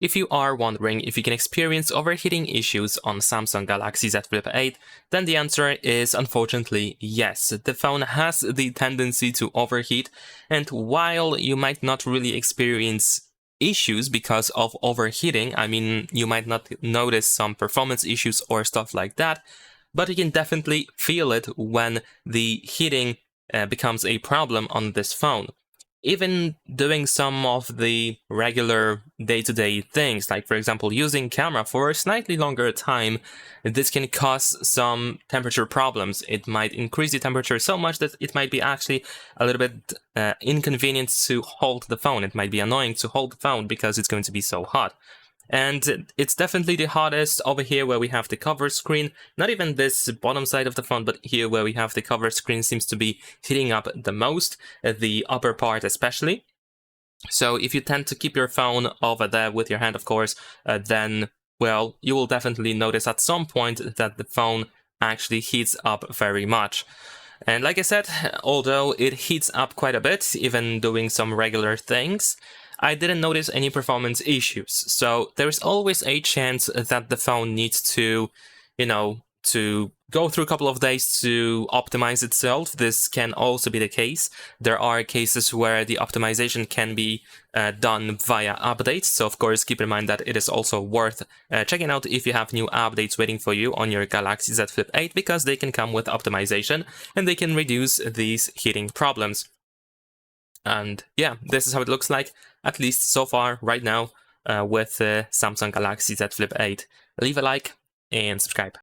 If you are wondering if you can experience overheating issues on Samsung Galaxy Z Flip 8, then the answer is unfortunately yes. The phone has the tendency to overheat, and while you might not really experience issues because of overheating, I mean, you might not notice some performance issues or stuff like that, but you can definitely feel it when the heating becomes a problem on this phone. Even doing some of the regular day-to-day things, like for example using camera for a slightly longer time, this can cause some temperature problems. It might increase the temperature so much that it might be actually a little bit inconvenient to hold the phone. It might be annoying to hold the phone because it's going to be so hot. And it's definitely the hottest over here where we have the cover screen. Not even this bottom side of the phone, but here where we have the cover screen seems to be heating up the most, the upper part especially. So if you tend to keep your phone over there with your hand, of course, then, well, you will definitely notice at some point that the phone actually heats up very much. And like I said, although it heats up quite a bit, even doing some regular things, I didn't notice any performance issues. So there's always a chance that the phone needs to, to go through a couple of days to optimize itself. This can also be the case. There are cases where the optimization can be done via updates. So of course, keep in mind that it is also worth checking out if you have new updates waiting for you on your Galaxy Z Flip 8, because they can come with optimization and they can reduce these heating problems. And yeah, this is how it looks like, at least so far right now, with Samsung Galaxy Z Flip 8. Leave a like and subscribe.